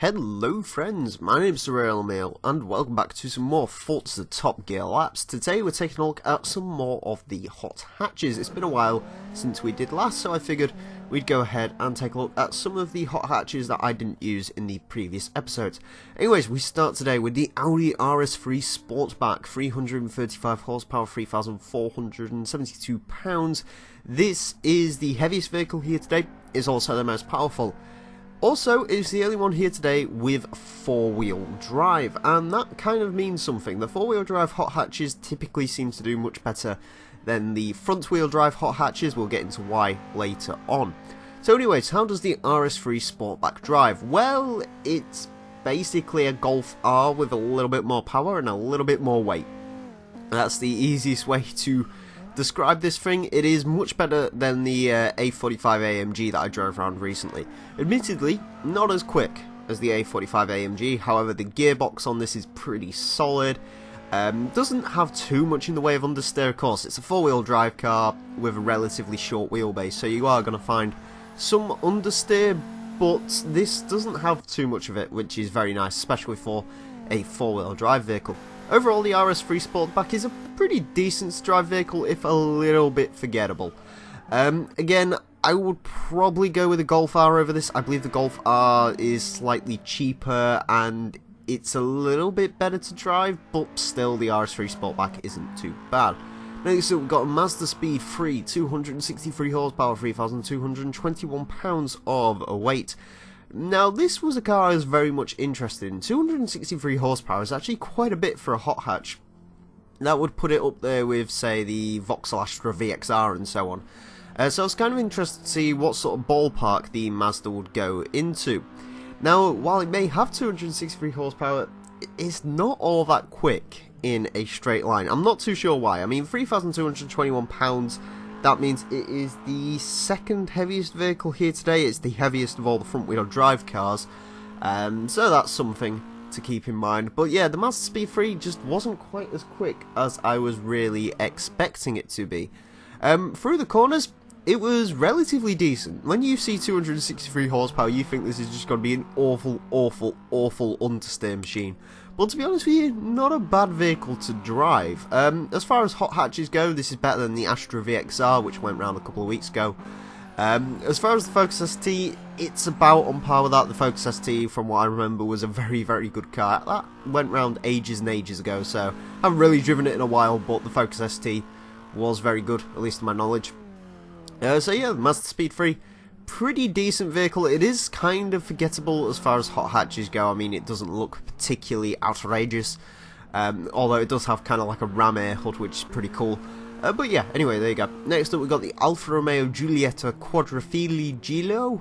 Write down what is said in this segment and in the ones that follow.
Hello friends, my name is Emile and welcome back to some more Forza Top Gear laps. Today we're taking a look at some more of the hot hatches. It's been a while since we did last, so I figured we'd go ahead and take a look at some of the hot hatches that I didn't use in the previous episodes. Anyways, we start today with the Audi RS3 Sportback, 335 horsepower, 3,472 pounds. This is the heaviest vehicle here today, it's also the most powerful. Also, it's the only one here today with four-wheel drive, and that kind of means something. The four-wheel drive hot hatches typically seem to do much better than the front-wheel drive hot hatches. We'll get into why later on. So anyways, how does the RS3 Sportback drive? Well, it's basically a Golf R with a little bit more power and a little bit more weight. That's the easiest way to describe this thing. It is much better than the A45 AMG that I drove around recently. Admittedly, not as quick as the A45 AMG, however the gearbox on this is pretty solid. Doesn't have too much in the way of understeer, of course. It's a four-wheel drive car with a relatively short wheelbase, so you are going to find some understeer, but this doesn't have too much of it, which is very nice, especially for a four-wheel drive vehicle. Overall, the RS3 Sportback is a pretty decent drive vehicle, if a little bit forgettable. Again, I would probably go with the Golf R over this. I believe the Golf R is slightly cheaper and it's a little bit better to drive, but still the RS3 Sportback isn't too bad. Next up, we've got a Mazda Speed 3, 263 horsepower, 3,221 pounds of weight. Now, this was a car I was very much interested in. 263 horsepower is actually quite a bit for a hot hatch. That would put it up there with, say, the Volkswagen VXR and so on. So I was kind of interested to see what sort of ballpark the Mazda would go into. Now, while it may have 263 horsepower, it's not all that quick in a straight line. I'm not too sure why. I mean, 3,221 pounds. That means it is the second heaviest vehicle here today. It's the heaviest of all the front-wheel drive cars, so that's something to keep in mind. But yeah, the Mazda Speed 3 just wasn't quite as quick as I was really expecting it to be. Through the corners, it was relatively decent. When you see 263 horsepower, you think this is just going to be an awful understeer machine. But to be honest with you, not a bad vehicle to drive. As far as hot hatches go, this is better than the Astra VXR, which went round a couple of weeks ago. As far as the Focus ST, it's about on par with that. The Focus ST, from what I remember, was a very good car. That went round ages and ages ago, so I haven't really driven it in a while, but the Focus ST was very good, at least to my knowledge. So yeah, the Mazda Speed 3, pretty decent vehicle. It is kind of forgettable as far as hot hatches go. I mean, it doesn't look particularly outrageous, although it does have kind of like a ram air hood, which is pretty cool. But yeah, anyway, there you go. Next up, we've got the Alfa Romeo Giulietta Quadrifoglio.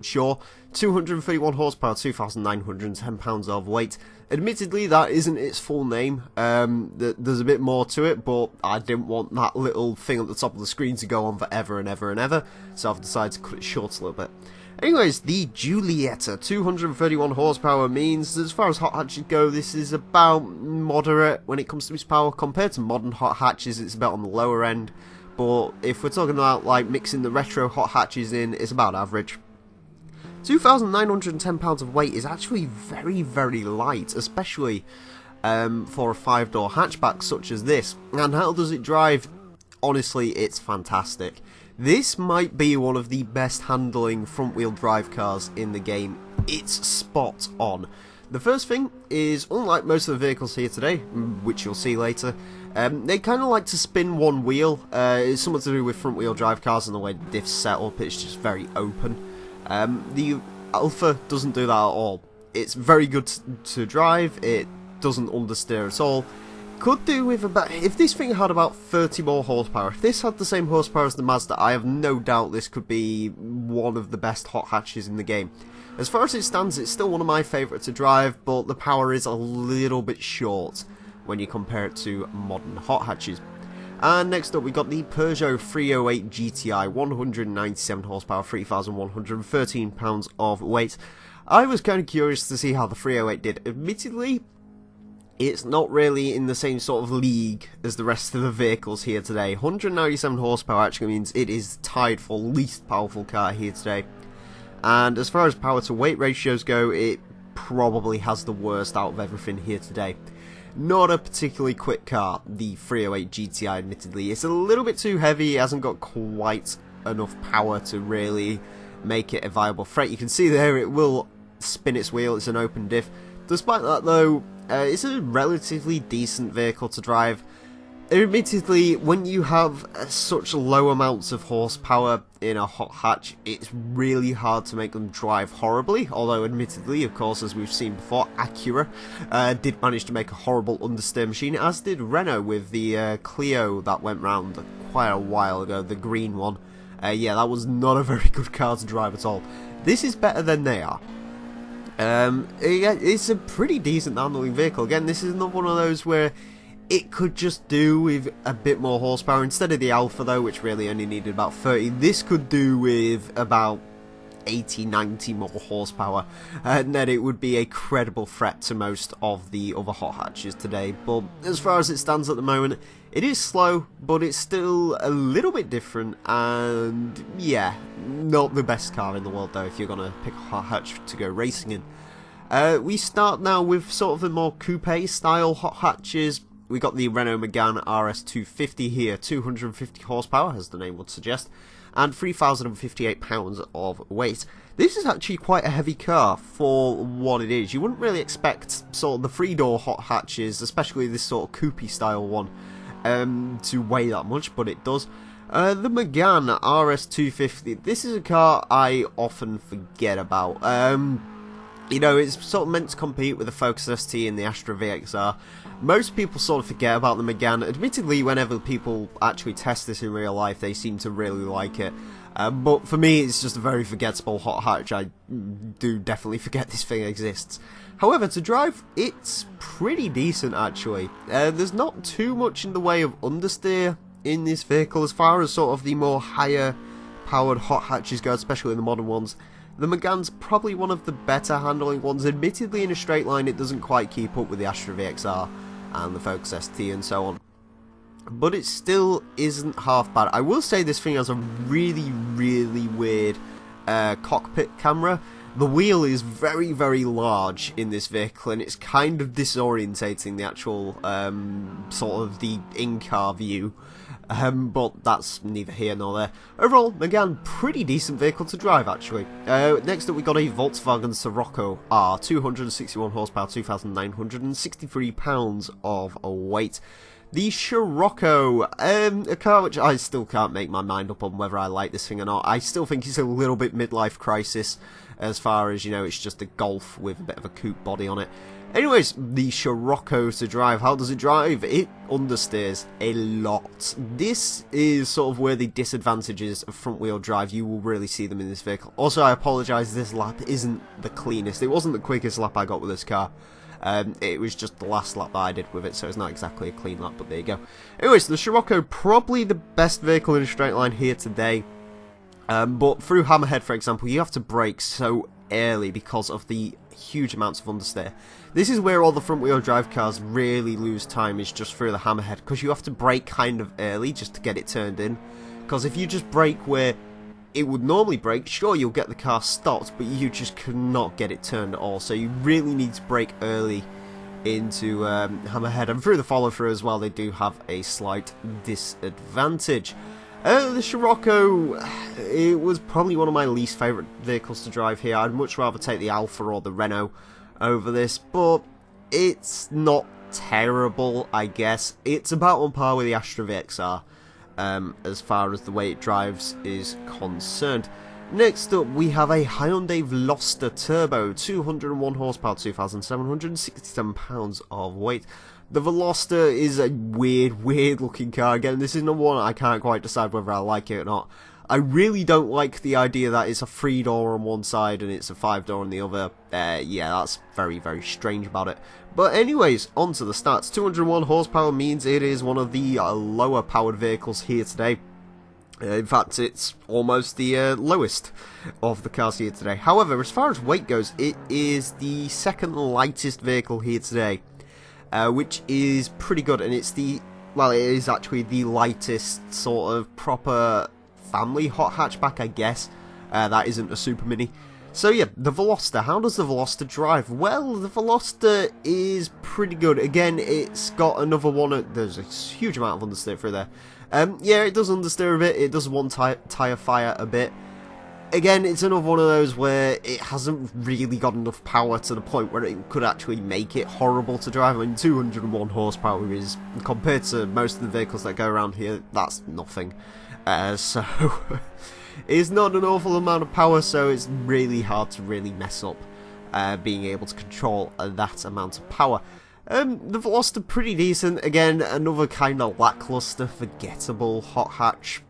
Sure, 231 horsepower, 2,910 pounds of weight. Admittedly, that isn't its full name. There's a bit more to it, but I didn't want that little thing at the top of the screen to go on forever and ever, so I've decided to cut it short a little bit. Anyways, the Giulietta, 231 horsepower, means as far as hot hatches go, this is about moderate when it comes to its power. Compared to modern hot hatches, it's about on the lower end, but if we're talking about like mixing the retro hot hatches in, it's about average. 2,910 pounds of weight is actually very light, especially for a 5-door hatchback such as this. And how does it drive? Honestly, it's fantastic. This might be one of the best handling front-wheel drive cars in the game. It's spot on. The first thing is, unlike most of the vehicles here today, which you'll see later, they kind of like to spin one wheel. It's something to do with front-wheel drive cars and the way the diff's set up. It's just very open. The Alfa doesn't do that at all. It's very good to drive, it doesn't understeer at all. Could do with about, if this thing had about 30 more horsepower, if this had the same horsepower as the Mazda, I have no doubt this could be one of the best hot hatches in the game. As far as it stands, it's still one of my favourites to drive, but the power is a little bit short when you compare it to modern hot hatches. And next up, we got the Peugeot 308 GTI, 197 horsepower, 3,113 pounds of weight. I was kind of curious to see how the 308 did. Admittedly, it's not really in the same sort of league as the rest of the vehicles here today. 197 horsepower actually means it is tied for least powerful car here today. And as far as power to weight ratios go, it probably has the worst out of everything here today. Not a particularly quick car, the 308 GTI admittedly. It's a little bit too heavy, it hasn't got quite enough power to really make it a viable threat. You can see there it will spin its wheel, it's an open diff. Despite that though, it's a relatively decent vehicle to drive. Admittedly, when you have such low amounts of horsepower in a hot hatch, it's really hard to make them drive horribly, although admittedly, of course, as we've seen before, Acura did manage to make a horrible understeer machine, as did Renault with the Clio that went round quite a while ago, the green one. Yeah, that was not a very good car to drive at all. This is better than they are. It's a pretty decent handling vehicle. Again, this is not one of those where it could just do with a bit more horsepower. Instead of the Alfa though, which really only needed about 30, this could do with about 80, 90 more horsepower, and then it would be a credible threat to most of the other hot hatches today. But as far as it stands at the moment, it is slow, but it's still a little bit different, and yeah, not the best car in the world though if you're going to pick a hot hatch to go racing in. We start now with sort of the more coupe style hot hatches. We got the Renault Megane RS 250 here, 250 horsepower, as the name would suggest, and 3,058 pounds of weight. This is actually quite a heavy car for what it is. You wouldn't really expect sort of the three-door hot hatches, especially this sort of coupe style one, to weigh that much, but it does. The Megane RS 250, this is a car I often forget about. You know, it's sort of meant to compete with the Focus ST and the Astra VXR. Most people sort of forget about the Megane. Admittedly, whenever people actually test this in real life, they seem to really like it. But for me, it's just a very forgettable hot hatch. I do definitely forget this thing exists. However, to drive, it's pretty decent actually. There's not too much in the way of understeer in this vehicle as far as sort of the more higher powered hot hatches go, especially the modern ones. The Megane's probably one of the better handling ones. Admittedly, in a straight line, it doesn't quite keep up with the Astra VXR and the Focus ST and so on. But it still isn't half bad. I will say this thing has a really, really weird cockpit camera. The wheel is very, very large in this vehicle, and it's kind of disorientating the actual sort of the in-car view. But that's neither here nor there. Overall, Megane, pretty decent vehicle to drive actually. Next up we got a Volkswagen Scirocco R, 261 horsepower, 2,963 pounds of weight. The Scirocco, a car which I still can't make my mind up on whether I like this thing or not. I still think it's a little bit midlife crisis as far as, you know, it's just a Golf with a bit of a coupe body on it. Anyways, the Scirocco to drive. How does it drive? It understeers a lot. This is sort of where the disadvantages of front wheel drive, you will really see them in this vehicle. Also, I apologise, this lap isn't the cleanest. It wasn't the quickest lap I got with this car. It was just the last lap that I did with it, so it's not exactly a clean lap, but there you go. Anyways, the Scirocco, probably the best vehicle in a straight line here today. But through Hammerhead, for example, you have to brake so early because of the huge amounts of understeer. This is where all the front wheel drive cars really lose time, is just through the Hammerhead, because you have to brake kind of early just to get it turned in. Because if you just brake where it would normally brake, sure, you'll get the car stopped, but you just cannot get it turned at all. So you really need to brake early into Hammerhead, and through the follow through as well, they do have a slight disadvantage. The Scirocco, it was probably one of my least favourite vehicles to drive here. I'd much rather take the Alfa or the Renault over this, but it's not terrible, I guess. It's about on par with the Astra VXR as far as the way it drives is concerned. Next up, we have a Hyundai Veloster Turbo, 201 horsepower, 2,767 pounds of weight. The Veloster is a weird looking car. Again, this is number one, I can't quite decide whether I like it or not. I really don't like the idea that it's a 3-door on one side and it's a 5-door on the other. Yeah, that's very, very strange about it. But anyways, on to the stats. 201 horsepower means it is one of the lower powered vehicles here today. In fact, it's almost the lowest of the cars here today. However, as far as weight goes, it is the second lightest vehicle here today. Which is pretty good, and it's the, well, it is actually the lightest sort of proper family hot hatchback, I guess. That isn't a super mini. So yeah, the Veloster. How does the Veloster drive? Well, the Veloster is pretty good. Again, it's got another one. There's a huge amount of understeer through there. Yeah, it does understeer a bit. It does one tyre fire a bit. Again, it's another one of those where it hasn't really got enough power to the point where it could actually make it horrible to drive. I mean, 201 horsepower is, compared to most of the vehicles that go around here, that's nothing. So, it's not an awful amount of power, so it's really hard to really mess up being able to control that amount of power. The Veloster, pretty decent. Again, another kind of lackluster, forgettable hot hatch.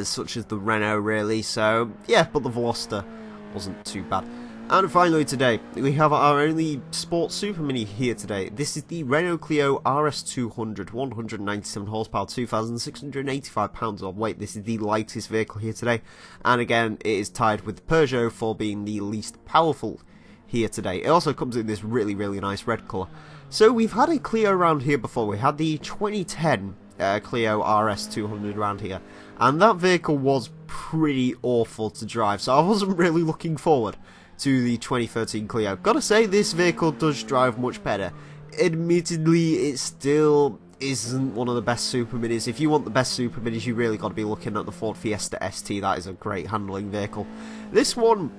Such as the Renault, really. So yeah, but the Veloster wasn't too bad. And finally today, we have our only sports super mini here today. This is the Renault Clio RS 200, 197 horsepower, 2,685 pounds of weight. This is the lightest vehicle here today, and again, it is tied with Peugeot for being the least powerful here today. It also comes in this really nice red colour. So we've had a Clio around here before. We had the 2010 Clio RS 200 around here, and that vehicle was pretty awful to drive, so I wasn't really looking forward to the 2013 Clio. Gotta say, this vehicle does drive much better. Admittedly, it still isn't one of the best super minis. If you want the best super minis, you really got to be looking at the Ford Fiesta ST. That is a great handling vehicle. This one,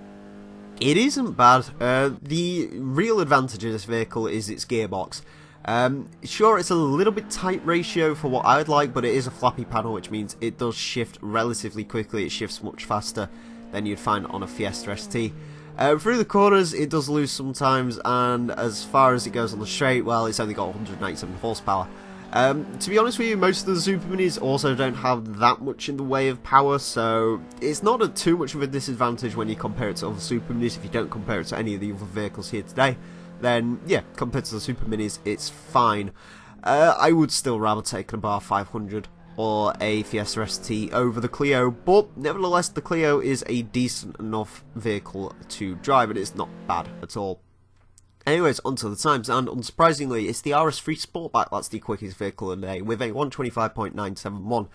it isn't bad. The real advantage of this vehicle is its gearbox. Sure, it's a little bit tight ratio for what I would like, but it is a flappy panel, which means it does shift relatively quickly. It shifts much faster than you'd find on a Fiesta ST. Through the corners, it does lose sometimes, and as far as it goes on the straight, well, it's only got 197 horsepower. To be honest with you, most of the super minis also don't have that much in the way of power, so it's not too much of a disadvantage when you compare it to other super minis. If you don't compare it to any of the other vehicles here today, then yeah, compared to the super minis, it's fine. I would still rather take an Bar 500 or a Fiesta ST over the Clio, but nevertheless, the Clio is a decent enough vehicle to drive, and it's not bad at all. Anyways, onto the times, and unsurprisingly, it's the RS3 Sportback that's the quickest vehicle of the day, with a 125.971.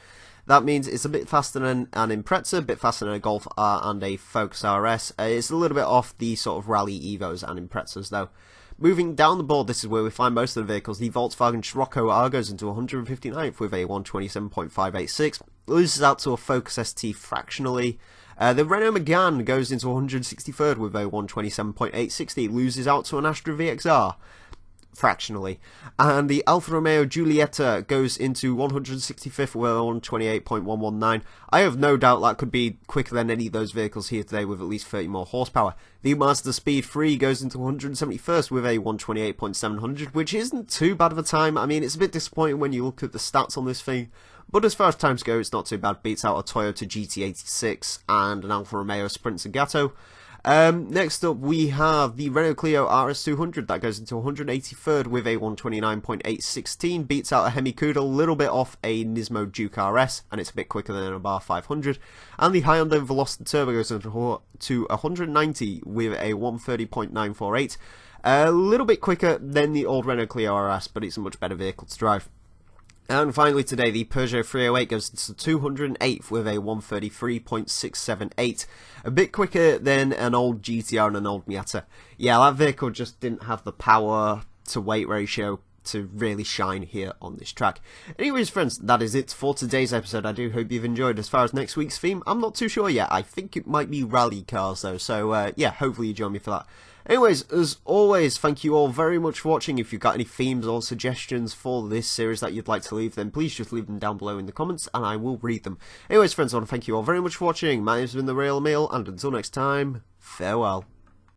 That means it's a bit faster than an Impreza, a bit faster than a Golf R and a Focus RS. It's a little bit off the sort of Rally Evos and Imprezas though. Moving down the board, this is where we find most of the vehicles. The Volkswagen Scirocco R goes into 159th with a 127.586. Loses out to a Focus ST fractionally. The Renault Megane goes into 163rd with a 127.860. Loses out to an Astra VXR fractionally. And the Alfa Romeo Giulietta goes into 165th with a 128.119. I have no doubt that could be quicker than any of those vehicles here today with at least 30 more horsepower. The Mazda Speed 3 goes into 171st with a 128.700, which isn't too bad of a time. I mean, it's a bit disappointing when you look at the stats on this thing, but as far as times go, it's not too bad. Beats out a Toyota GT86 and an Alfa Romeo Sprint Zagato. Next up, we have the Renault Clio RS 200 that goes into 183rd with a 129.816. Beats out a Hemi Cuda, a little bit off a Nismo Duke RS, and it's a bit quicker than a Bar 500. And the Hyundai Veloster Turbo goes into 190 with a 130.948. A little bit quicker than the old Renault Clio RS, but it's a much better vehicle to drive. And finally today, the Peugeot 308 goes to 208th with a 133.678. A bit quicker than an old GTR and an old Miata. Yeah, that vehicle just didn't have the power to weight ratio to really shine here on this track. Anyways, friends, that is it for today's episode. I do hope you've enjoyed. As far as next week's theme, I'm not too sure yet. I think it might be rally cars though, so yeah, hopefully you join me for that. Anyways, as always, thank you all very much for watching. If you've got any themes or suggestions for this series that you'd like to leave, then please just leave them down below in the comments and I will read them. Anyways, friends, I want to thank you all very much for watching. My name's been the Real Emile, and until next time, farewell.